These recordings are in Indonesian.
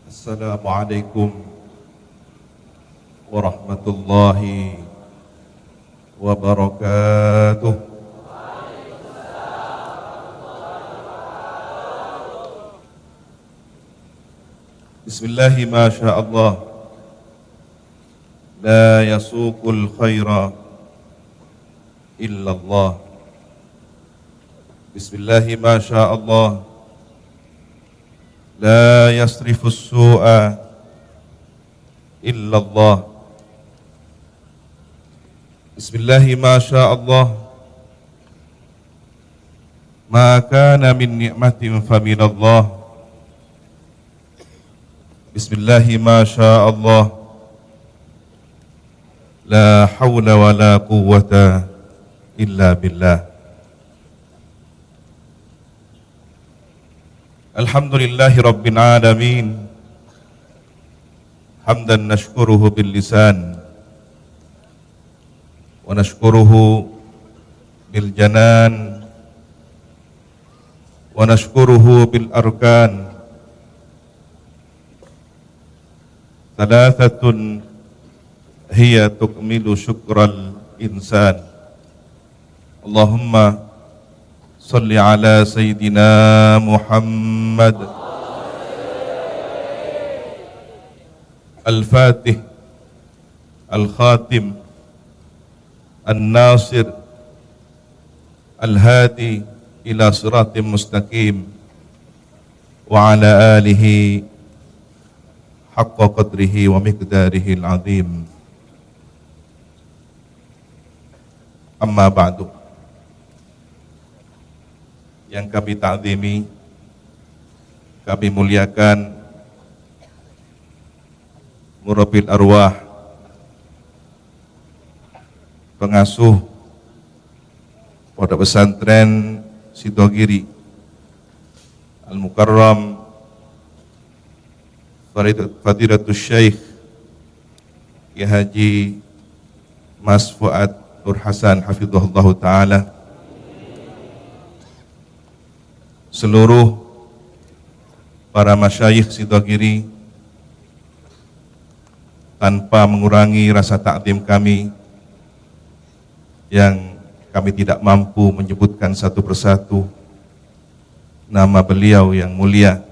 Assalamualaikum warahmatullahi wabarakatuh. Bismillahi ma sya Allah, la yasuqul khaira illallah. Bismillahi ma sya Allah, la yasrifus su'a illallah. Bismillahi ma sya Allah, ma kana min ni'matin faminallah. Bismillahi ma sya Allah, la hawla wa la quwwata illa billah. Alhamdulillahi rabbil alamin, hamdan nashkuruhu bil lisan wa nashkuruhu bil janan wa nashkuruhu bil arkan. Thalathatun hiya tukmilu syukral insan. Allahumma salli ala Sayyidina Muhammad Al-Fatih Al-Khatim An-Nasir Al-Hadi ila siratim mustaqim wa ala alihi haqqa qadrihi wa miqdarihi al-azim. Amma ba'du. Yang kami ta'zimi, kami muliakan murabbil arwah, pengasuh Pondok Pesantren Sidogiri Al-Mukarram Fadilatul Syekh Ki Haji Mas Fuad Nur Hasan hafizahullah ta'ala, seluruh para masyayikh Sidogiri, tanpa mengurangi rasa takdim kami yang kami tidak mampu menyebutkan satu persatu nama beliau yang mulia,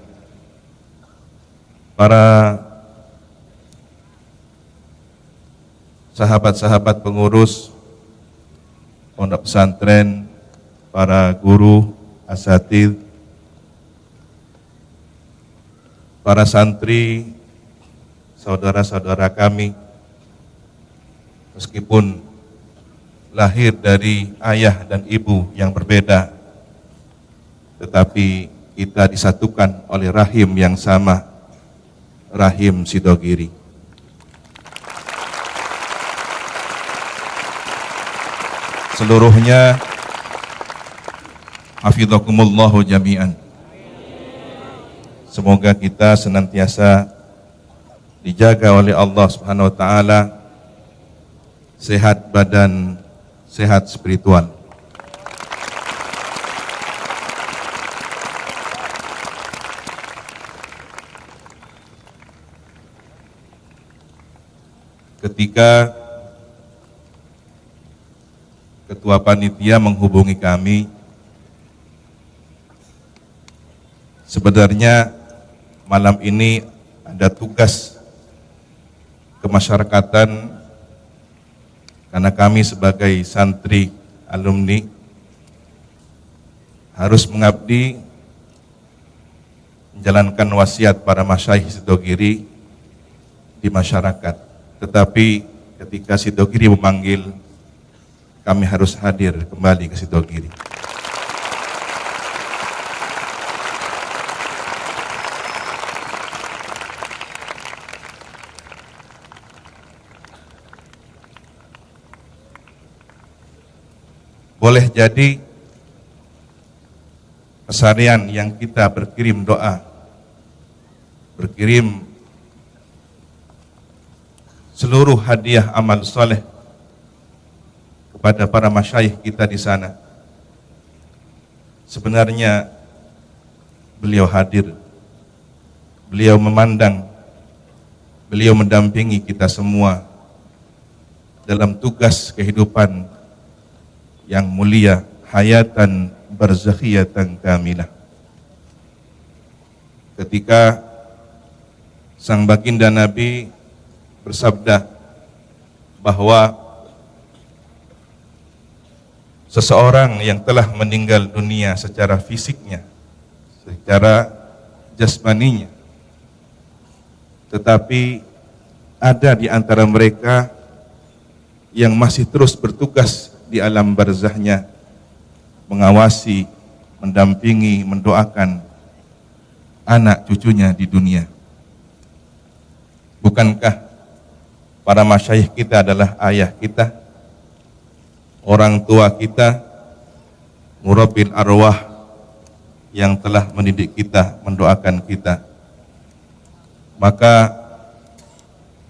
para sahabat-sahabat pengurus pondok pesantren, para guru, asatidz, para santri, saudara-saudara kami, meskipun lahir dari ayah dan ibu yang berbeda, tetapi kita disatukan oleh rahim yang sama, rahim Sidogiri. Seluruhnya hafizakumullahu jami'an. Semoga kita senantiasa dijaga oleh Allah Subhanahu wa taala, sehat badan, sehat spiritual. Ketika ketua panitia menghubungi kami, sebenarnya malam ini ada tugas kemasyarakatan, karena kami sebagai santri alumni harus mengabdi, menjalankan wasiat para masyayikh Sidogiri di masyarakat. Tetapi ketika Sidogiri memanggil, kami harus hadir kembali ke Sidogiri. Boleh jadi keseharian yang kita berkirim doa, berkirim seluruh hadiah amal soleh kepada para masyayikh kita di sana. Sebenarnya beliau hadir, beliau memandang beliau mendampingi kita semua dalam tugas kehidupan yang mulia, hayatan barzakhiyatan kamilah. Ketika sang baginda Nabi bersabda bahwa seseorang yang telah meninggal dunia secara fisiknya, secara jasmaninya, tetapi ada di antara mereka yang masih terus bertugas di alam barzahnya, mengawasi, mendampingi, mendoakan anak cucunya di dunia. Bukankah para masyayikh kita adalah ayah kita, orang tua kita, murabbil arwah yang telah mendidik kita, mendoakan kita? Maka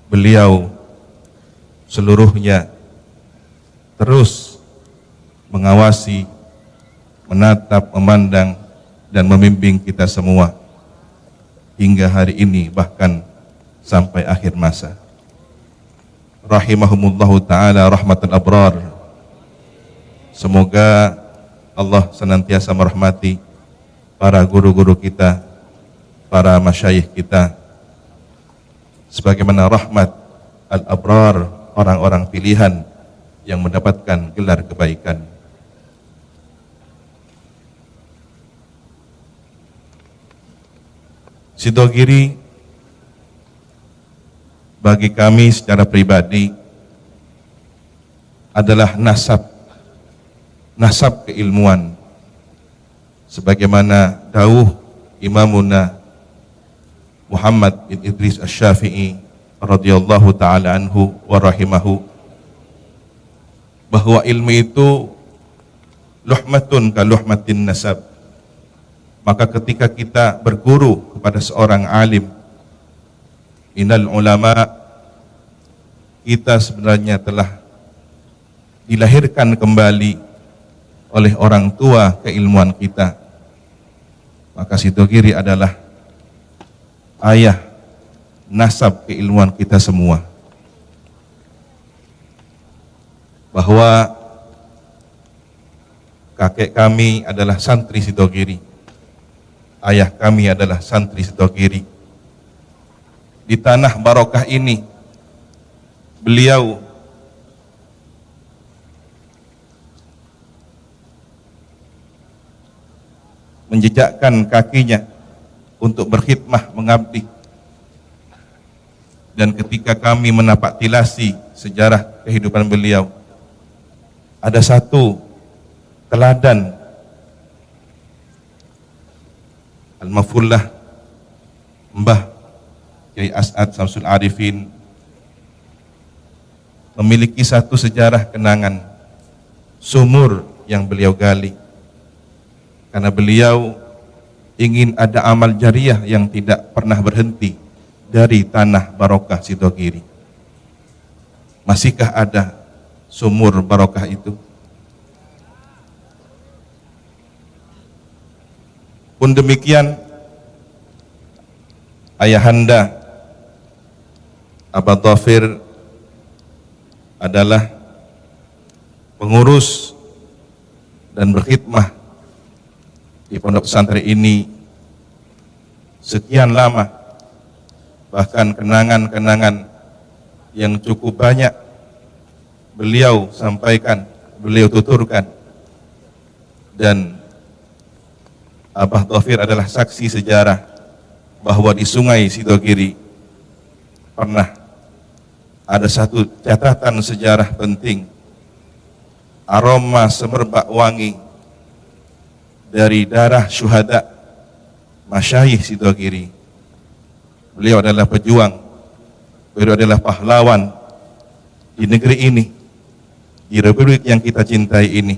beliau seluruhnya terus mengawasi, menatap, memandang, dan membimbing kita semua hingga hari ini, bahkan sampai akhir masa. Rahimahumullahu ta'ala rahmatul abrar. Semoga Allah senantiasa merahmati para guru-guru kita, para masyayikh kita, sebagaimana rahmat al-abrar, orang-orang pilihan yang mendapatkan gelar kebaikan. Sidogiri bagi kami secara pribadi adalah nasab keilmuan, sebagaimana dawuh Imamuna Muhammad bin Idris Asy-Syafi'i radhiyallahu taala anhu wa rahimahu, bahwa ilmu itu luhmatun ka luhmatin nasab. Maka ketika kita berguru kepada seorang alim, innal ulama, kita sebenarnya telah dilahirkan kembali oleh orang tua keilmuan kita. Maka Sidogiri adalah ayah nasab keilmuan kita semua. Bahwa kakek kami adalah santri Sidogiri, ayah kami adalah santri Sidogiri. Di tanah barokah ini beliau menjejakkan kakinya untuk berkhidmah, mengabdi. Dan ketika kami menapak tilasi sejarah kehidupan beliau, ada satu teladan Al-Mafullah Mbah Kiai As'ad Samsul Arifin memiliki satu sejarah kenangan sumur yang beliau gali, karena beliau ingin ada amal jariah yang tidak pernah berhenti dari tanah barokah Sidogiri. Masihkah ada sumur barokah itu? Pun demikian, ayahanda Aba Dhafir adalah pengurus dan berkhidmah di pondok pesantren ini sekian lama. Bahkan kenangan-kenangan yang cukup banyak beliau sampaikan, beliau tuturkan. Dan Abah Dhafir adalah saksi sejarah bahwa di Sungai Sidogiri pernah ada satu catatan sejarah penting. Aroma semerbak wangi dari darah syuhada masyayikh Sidogiri. Beliau adalah pejuang, beliau adalah pahlawan di negeri ini, di republik yang kita cintai ini,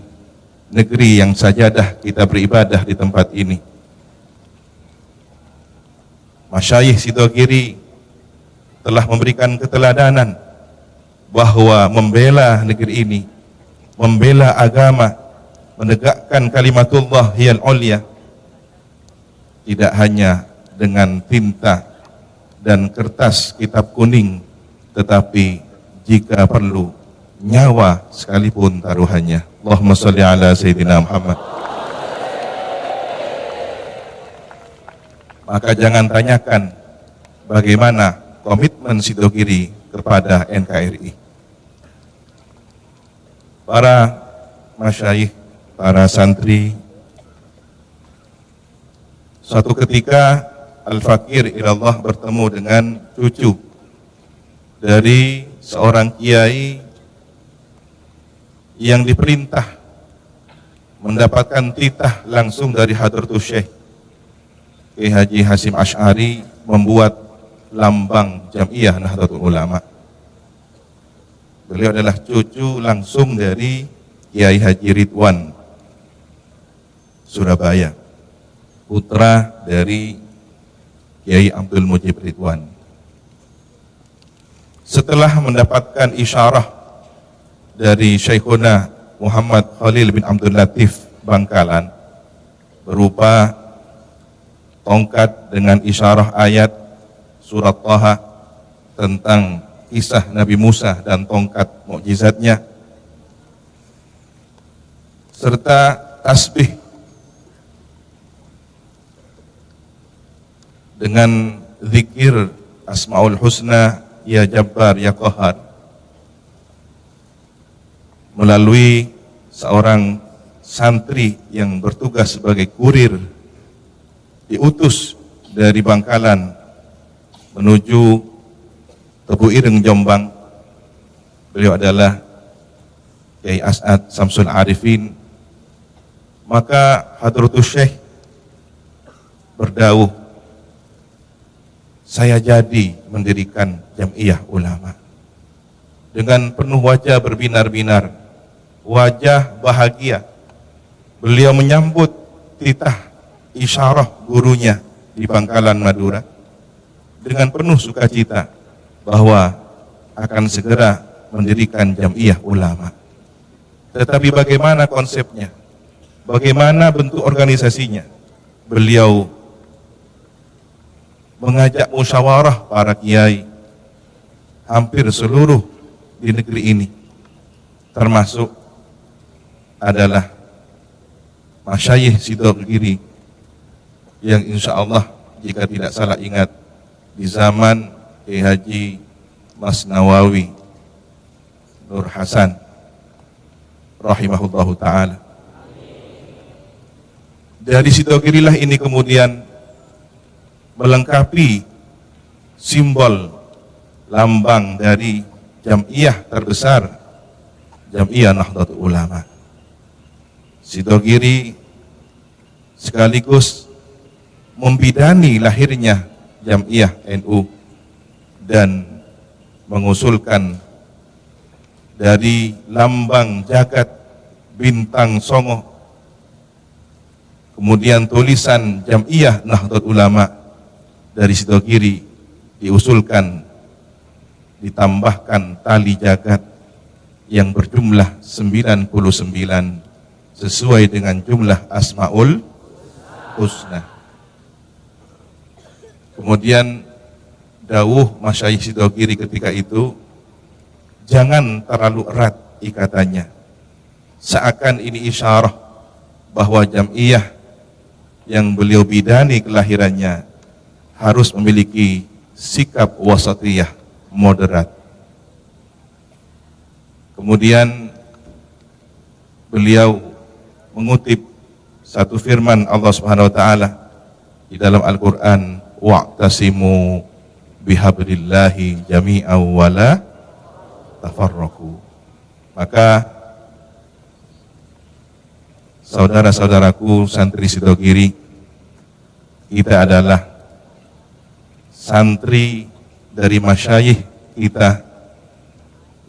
negeri yang sajadah kita beribadah di tempat ini. Masyayikh Sidogiri telah memberikan keteladanan bahwa membela negeri ini, membela agama, menegakkan kalimatullah hiyal ulya, tidak hanya dengan tinta dan kertas kitab kuning, tetapi jika perlu nyawa sekalipun taruhannya. Allahumma sholli ala Sayyidina Muhammad. Maka jangan tanyakan bagaimana komitmen Sidogiri kepada NKRI. Para masyayikh, para santri, suatu ketika Al-Fakir ilallah bertemu dengan cucu dari seorang kiai yang diperintah mendapatkan titah langsung dari Hadratus Syekh Kiai Haji Hasyim Asy'ari membuat lambang Jam'iyah Nahdlatul Ulama. Beliau adalah cucu langsung dari Kiai Haji Ridwan Surabaya, putra dari Kiai Abdul Mujib Ridwan. Setelah mendapatkan isyarah dari Syekhuna Muhammad Khalil bin Abdul Latif Bangkalan berupa tongkat dengan isyarah ayat surat Thaha tentang kisah Nabi Musa dan tongkat mukjizatnya, serta tasbih dengan zikir Asmaul Husna, Ya Jabbar, Ya Qahar, melalui seorang santri yang bertugas sebagai kurir diutus dari Bangkalan menuju Tebu Ireng, Jombang. Beliau adalah Kiai As'ad Samsul Arifin. Maka Hadratus Syekh berdauh, saya jadi mendirikan Jam'iyah Ulama. Dengan penuh wajah berbinar-binar, wajah bahagia, beliau menyambut titah isyarah gurunya di Bangkalan, Madura, dengan penuh sukacita bahwa akan segera mendirikan Jam'iyah Ulama. Tetapi bagaimana konsepnya? Bagaimana bentuk organisasinya? Beliau mengajak musyawarah para kiai hampir seluruh di negeri ini, termasuk adalah Masyayikh Sidogiri yang insya Allah jika tidak salah ingat di zaman Kiai Haji Mas Nawawi Nur Hasan rahimahullahu ta'ala. Dari Sidogirilah ini kemudian melengkapi simbol lambang dari Jam'iyah terbesar, Jam'iyah Nahdlatul Ulama. Sidogiri sekaligus membidani lahirnya Jam'iyah NU dan mengusulkan dari lambang jagat bintang songo, kemudian tulisan Jam'iyah Nahdlatul Ulama dari Sidogiri diusulkan ditambahkan tali jagat yang berjumlah 99 sesuai dengan jumlah Asmaul Husna. Kemudian dawuh Masyayikh Sidogiri ketika itu, jangan terlalu erat ikatannya, seakan ini isyarah bahwa Jam'iyah yang beliau bidani kelahirannya harus memiliki sikap wasatiyah, moderat. Kemudian beliau mengutip satu firman Allah Subhanahu wa taala di dalam Al-Qur'an, wa'tasimu bihablillahi jami'an wa la tafarraqu. Maka saudara-saudaraku santri Sidogiri, kita adalah santri dari masyayikh kita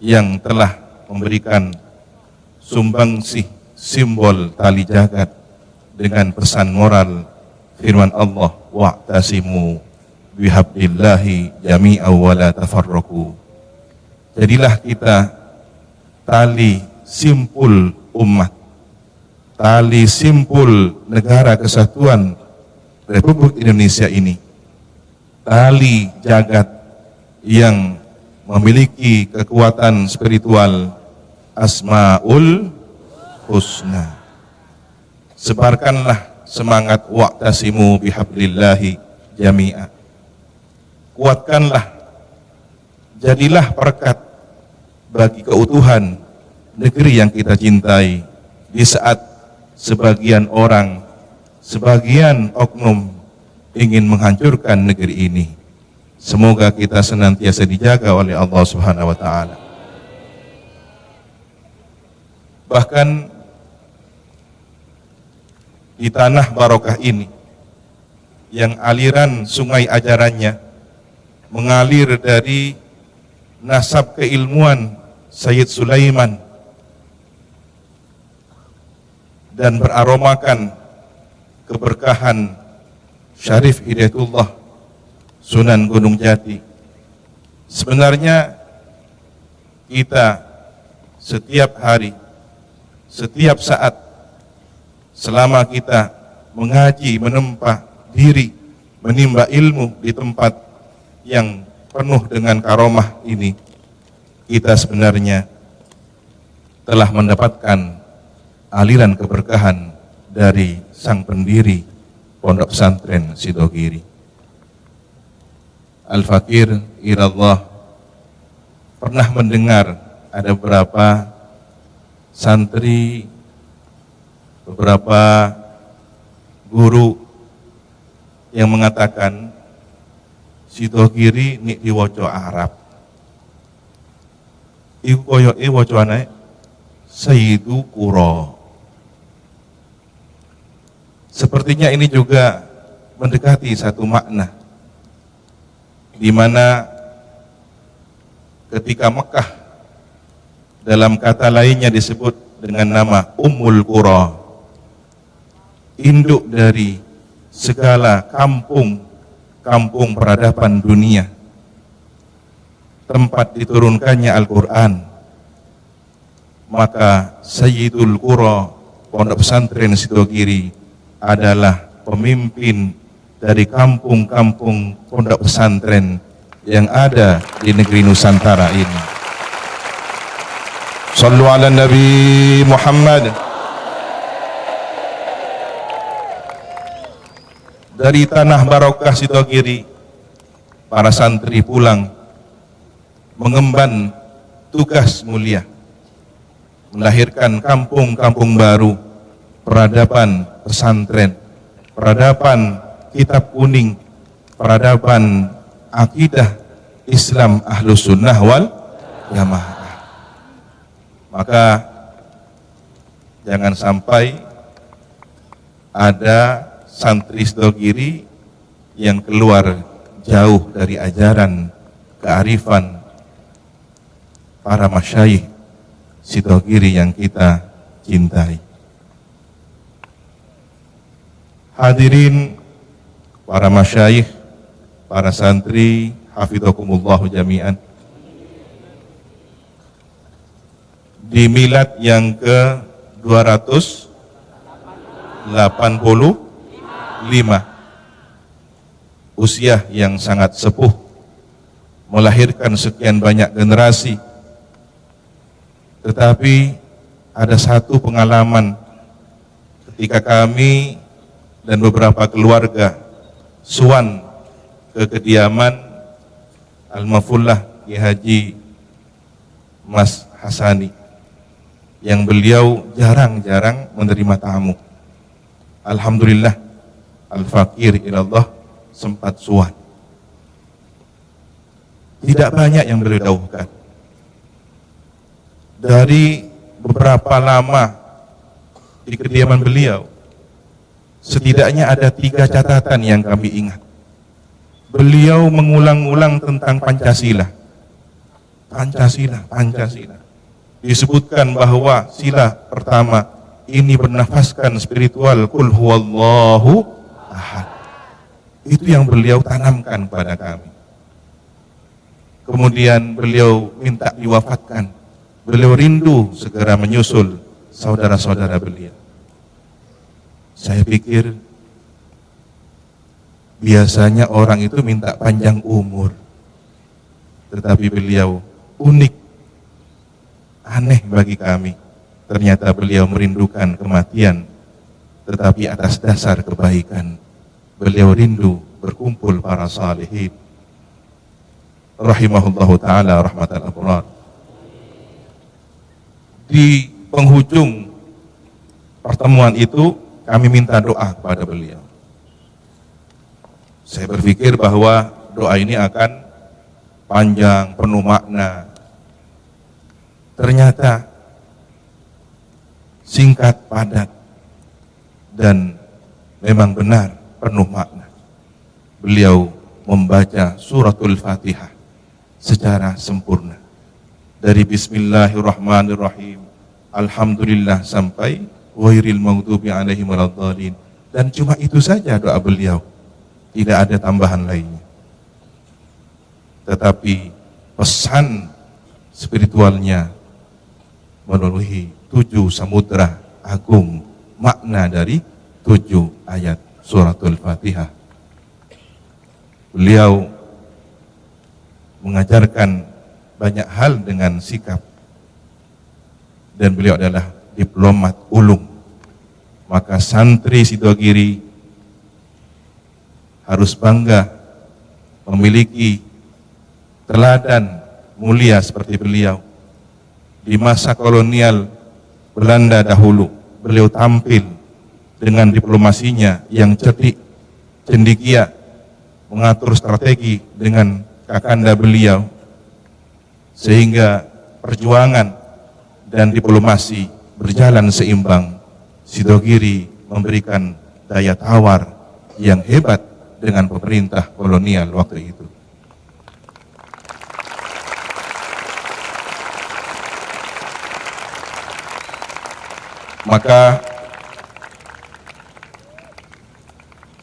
yang telah memberikan sumbangsih simbol tali jagat dengan pesan moral firman Allah, wa'tasimu bihablillahi jami'an wa la tafarraqu. Jadilah kita tali simpul umat, tali simpul negara kesatuan Republik Indonesia ini, tali jagat yang memiliki kekuatan spiritual Asmaul Husna. Sebarkanlah semangat wa'tasimu bihablillahi jami'a. Kuatkanlah, jadilah perekat bagi keutuhan negeri yang kita cintai di saat sebagian orang, sebagian oknum ingin menghancurkan negeri ini. Semoga kita senantiasa dijaga oleh Allah Subhanahu wa taala. Bahkan di tanah barokah ini yang aliran sungai ajarannya mengalir dari nasab keilmuan Sayyid Sulaiman dan beraromakan keberkahan Syarif Hidayatullah Sunan Gunung Jati. Sebenarnya kita setiap hari, setiap saat, selama kita mengaji, menempa diri, menimba ilmu di tempat yang penuh dengan karomah ini, kita sebenarnya telah mendapatkan aliran keberkahan dari sang pendiri Pondok Pesantren Sidogiri. Al-Fakir Ilallah pernah mendengar ada beberapa santri, beberapa guru yang mengatakan Sidogiri nik diwoco Arab. Iku koyo wocone Sayyidu Qura. Sepertinya ini juga mendekati satu makna, di mana ketika Mekah dalam kata lainnya disebut dengan nama Ummul Qura, induk dari segala kampung peradaban dunia, tempat diturunkannya Al-Quran. Maka Sayyidul Qura Pondok Pesantren Sidogiri adalah pemimpin dari kampung-kampung pondok pesantren yang ada di negeri Nusantara ini. Sallu ala Nabi Muhammad. Dari tanah barokah Sidogiri, para santri pulang mengemban tugas mulia, melahirkan kampung-kampung baru, peradaban pesantren, peradaban kitab kuning, peradaban akidah Islam Ahlus Sunnah wal Jamaah. Maka jangan sampai ada santri Sidogiri yang keluar jauh dari ajaran kearifan para masyayikh Sidogiri yang kita cintai. Hadirin para masyayikh, para santri, hafidhakumullah jami'an. Di milad yang ke-285, usia yang sangat sepuh, melahirkan sekian banyak generasi. Tetapi ada satu pengalaman ketika kami dan beberapa keluarga suan ke kediaman Al-Mafullah Ki Haji Mas Hasani, yang beliau jarang-jarang menerima tamu. Alhamdulillah Al-Fakir Ilallah sempat suan. Tidak banyak yang beliau dauhkan. Dari beberapa lama di kediaman beliau, setidaknya ada 3 catatan yang kami ingat. Beliau mengulang-ulang tentang Pancasila. Pancasila, Pancasila. Disebutkan bahwa sila pertama ini bernafaskan spiritual kul huwallahu ahad. Itu yang beliau tanamkan pada kami. Kemudian beliau minta diwafatkan. Beliau rindu segera menyusul saudara-saudara beliau. Saya pikir Biasanya orang itu minta panjang umur, tetapi beliau unik, aneh bagi kami. Ternyata beliau merindukan kematian, tetapi atas dasar kebaikan. Beliau rindu berkumpul para salihin. Rahimahullahu ta'ala rahmatan abrar. Di penghujung pertemuan itu kami minta doa kepada beliau. Saya berpikir bahwa doa ini akan panjang, penuh makna. Ternyata singkat, padat, dan memang benar penuh makna. Beliau membaca suratul Fatihah secara sempurna. Dari Bismillahirrahmanirrahim, Alhamdulillah sampai Ghairil maghdubi alaihim waladdallin. Dan cuma itu saja doa beliau, tidak ada tambahan lainnya. Tetapi pesan spiritualnya memenuhi 7 samudra agung, makna dari 7 ayat suratul Fatihah. Beliau mengajarkan banyak hal dengan sikap, dan beliau adalah diplomat ulung. Maka santri Sidogiri harus bangga memiliki teladan mulia seperti beliau. Di masa kolonial Belanda dahulu, beliau tampil dengan diplomasinya yang cerdik, cendekia, mengatur strategi dengan kakanda beliau, sehingga perjuangan dan diplomasi berjalan seimbang. Sidogiri memberikan daya tawar yang hebat dengan pemerintah kolonial waktu itu. Maka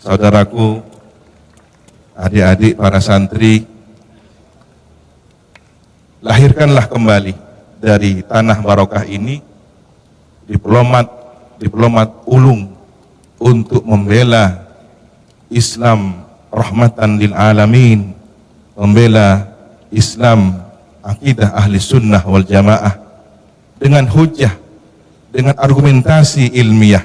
saudaraku, adik-adik para santri, lahirkanlah kembali dari tanah barokah ini diplomat ulung untuk membela Islam rahmatan lil alamin, membela Islam akidah ahli sunnah wal jamaah dengan hujjah, dengan argumentasi ilmiah,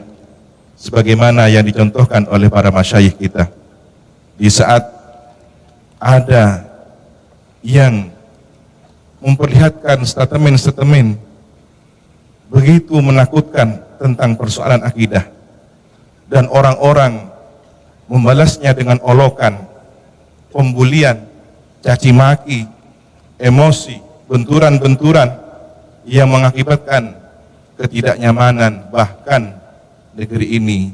sebagaimana yang dicontohkan oleh para masyayikh kita. Di saat ada yang memperlihatkan statement-statement begitu menakutkan tentang persoalan akidah, dan orang-orang membalasnya dengan olokan, pembulian, caci maki, emosi, benturan-benturan yang mengakibatkan ketidaknyamanan, bahkan negeri ini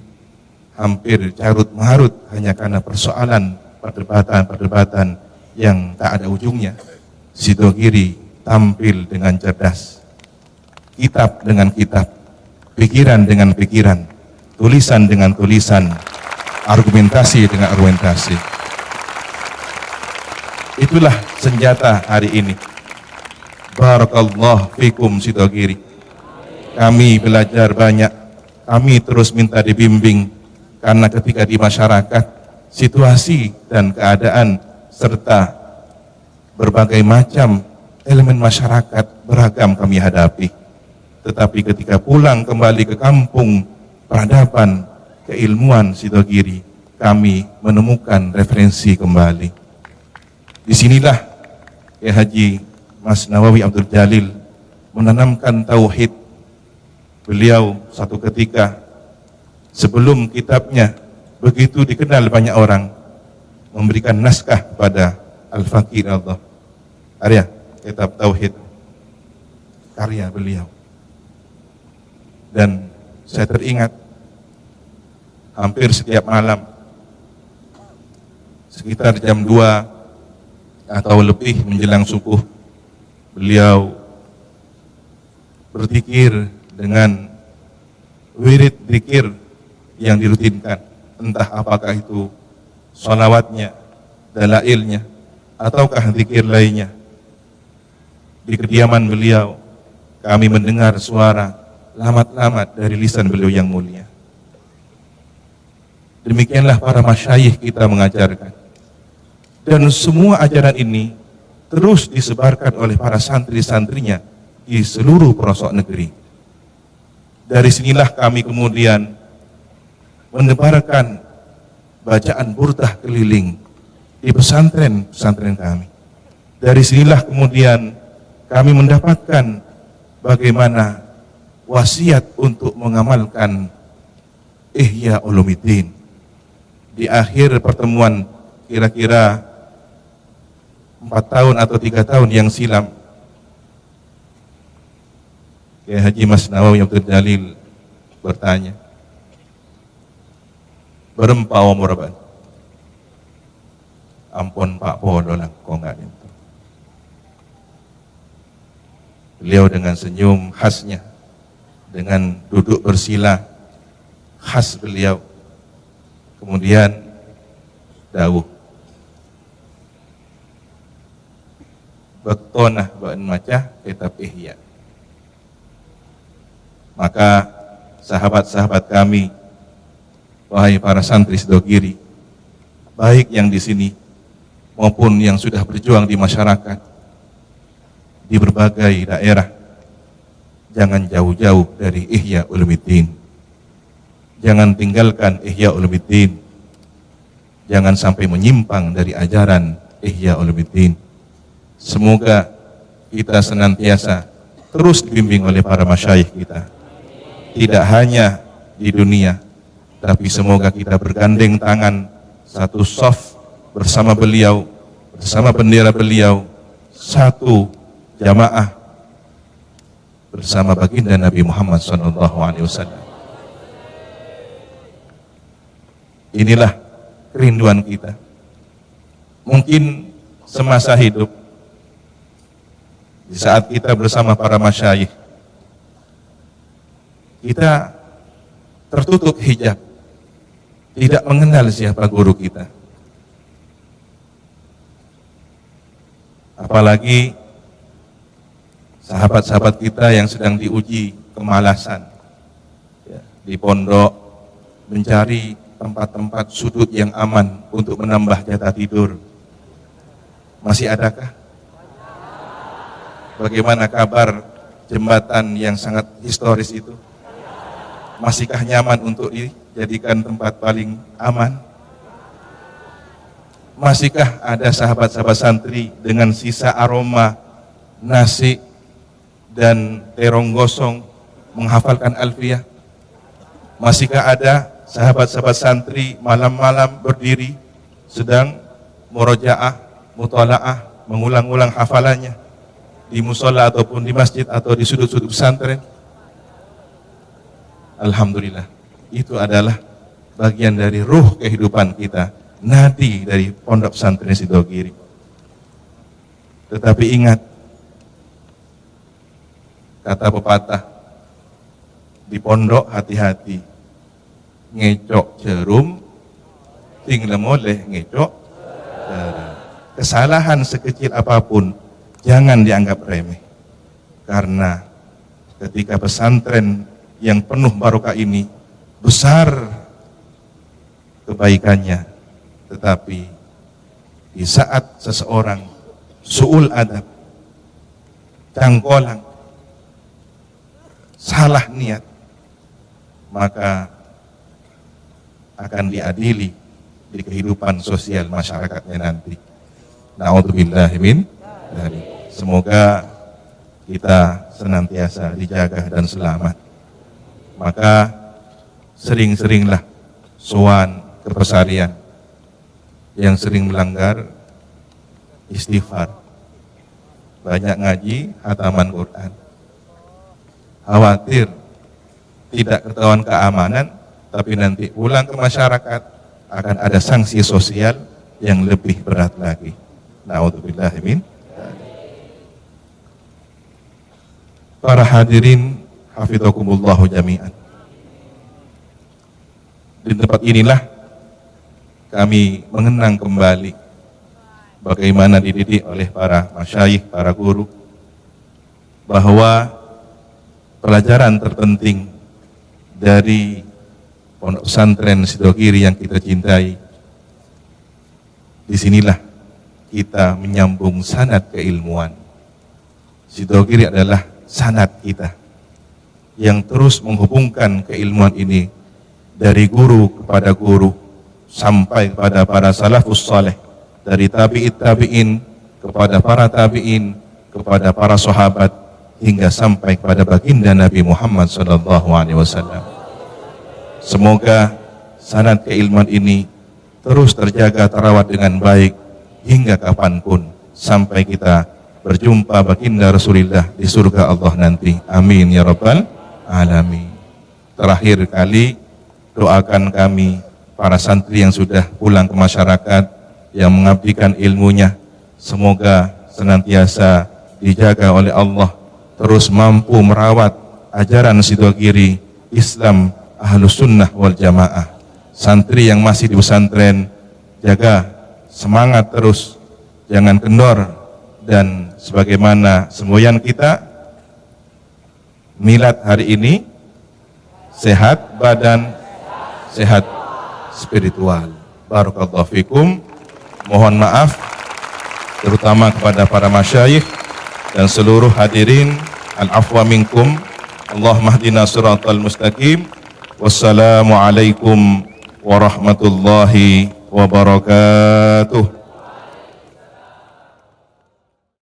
hampir carut marut hanya karena persoalan perdebatan-perdebatan yang tak ada ujungnya. Sidogiri tampil dengan cerdas, kitab dengan kitab, pikiran dengan pikiran, tulisan dengan tulisan, argumentasi dengan argumentasi. Itulah senjata hari ini. Barakallahu fikum Sidogiri. Kami belajar banyak, kami terus minta dibimbing, karena ketika di masyarakat, situasi dan keadaan serta berbagai macam elemen masyarakat beragam kami hadapi. Tetapi ketika pulang kembali ke kampung peradaban, keilmuan Sidogiri, kami menemukan referensi kembali. Disinilah Kiai Haji Mas Nawawi Abdul Jalil menanamkan tauhid. Beliau satu ketika sebelum kitabnya begitu dikenal banyak orang, memberikan naskah kepada Al-Faqih Allah, karya kitab tauhid, karya beliau. Dan saya teringat hampir setiap malam sekitar jam 2 atau lebih menjelang subuh, beliau berzikir dengan wirid zikir yang dirutinkan, entah apakah itu sholawatnya, dalailnya, ataukah zikir lainnya. Di kediaman beliau kami mendengar suara lamat-lamat dari lisan beliau yang mulia. Demikianlah para masyayikh kita mengajarkan. Dan semua ajaran ini terus disebarkan oleh para santri-santrinya di seluruh pelosok negeri. Dari sinilah kami kemudian menebarkan bacaan burdah keliling di pesantren-pesantren kami. Dari sinilah kemudian kami mendapatkan bagaimana wasiat untuk mengamalkan Ihya Ulumuddin. Di akhir pertemuan kira-kira 4 tahun atau 3 tahun yang silam, Kiai Haji Mas Nawawi Abdul Jalil bertanya, berempau muraban, ampun Pak Podolang, kok enggak itu. Beliau dengan senyum khasnya, dengan duduk bersila khas beliau, kemudian dawuh, bektonah ba'an macah kitab Ihya. Maka sahabat-sahabat kami, wahai para santri Sidogiri, baik yang di sini maupun yang sudah berjuang di masyarakat, di berbagai daerah, jangan jauh-jauh dari Ihya Ulumuddin. Jangan tinggalkan Ihya Ulumuddin. Jangan sampai menyimpang dari ajaran Ihya Ulumuddin. Semoga kita senantiasa terus dibimbing oleh para masyayikh kita. Tidak hanya di dunia, tapi semoga kita bergandeng tangan satu soft bersama beliau, bersama bendera beliau, satu jamaah bersama baginda Nabi Muhammad SAW. Inilah kerinduan kita. Mungkin semasa hidup, di saat kita bersama para masyayikh, kita tertutup hijab, tidak mengenal siapa guru kita. Apalagi sahabat-sahabat kita yang sedang diuji kemalasan ya, di pondok, mencari tempat-tempat sudut yang aman untuk menambah jatah tidur. Masih adakah? Bagaimana kabar jembatan yang sangat historis itu? Masihkah nyaman untuk dijadikan tempat paling aman? Masihkah ada sahabat-sahabat santri dengan sisa aroma nasi dan terong gosong menghafalkan alfiyah? Masihkah ada sahabat-sahabat santri malam-malam berdiri sedang murojaah, mutalaah, mengulang-ulang hafalannya di musola ataupun di masjid atau di sudut-sudut pesantren? Alhamdulillah, itu adalah bagian dari ruh kehidupan kita, nadi dari pondok pesantren Sidogiri. Tetapi ingat, kata pepatah, di pondok hati-hati, ngecok jerum, ting lemoleh ngecok jerum. Kesalahan sekecil apapun jangan dianggap remeh, karena ketika pesantren yang penuh barokah ini besar kebaikannya, tetapi di saat seseorang su'ul adab, cangkolang, salah niat, maka akan diadili di kehidupan sosial masyarakatnya nanti. Na'udzubillahi min dzalik. Semoga kita senantiasa dijaga dan selamat. Maka sering-seringlah sowan ke pesarian, yang sering melanggar istighfar, banyak ngaji, hataman Quran. Khawatir tidak ketahuan keamanan, tapi nanti pulang ke masyarakat akan ada sanksi sosial yang lebih berat lagi. Na'udzubillahi min dzalik. Para hadirin hafizakumullahu jami'an. Di tempat inilah kami mengenang kembali bagaimana dididik oleh para masyayikh, para guru, bahwa pelajaran terpenting dari Pondok Pesantren Sidogiri yang kita cintai. Disinilah kita menyambung sanad keilmuan. Sidogiri adalah sanad kita yang terus menghubungkan keilmuan ini dari guru kepada guru sampai kepada para salafus saleh, dari tabi'in kepada para tabi'in, kepada para sahabat, hingga sampai kepada baginda Nabi Muhammad SAW. Semoga sanad keilmuan ini terus terjaga, terawat dengan baik hingga kapanpun sampai kita berjumpa baginda Rasulullah di surga Allah nanti. Amin ya rabbal alamin. Terakhir kali, doakan kami para santri yang sudah pulang ke masyarakat, yang mengabdikan ilmunya, semoga senantiasa dijaga oleh Allah, terus mampu merawat ajaran Sidogiri Islam Ahlus Sunnah wal Jamaah. Santri yang masih di pesantren, jaga semangat terus, jangan kendor, dan sebagaimana semboyan kita, milad hari ini, sehat badan, sehat spiritual. Barakallahu fikum. Mohon maaf terutama kepada para masyayikh dan seluruh hadirin, al-afwa minkum. Allahumma hdina siratal mustaqim. Wassalamualaikum warahmatullahi wabarakatuh.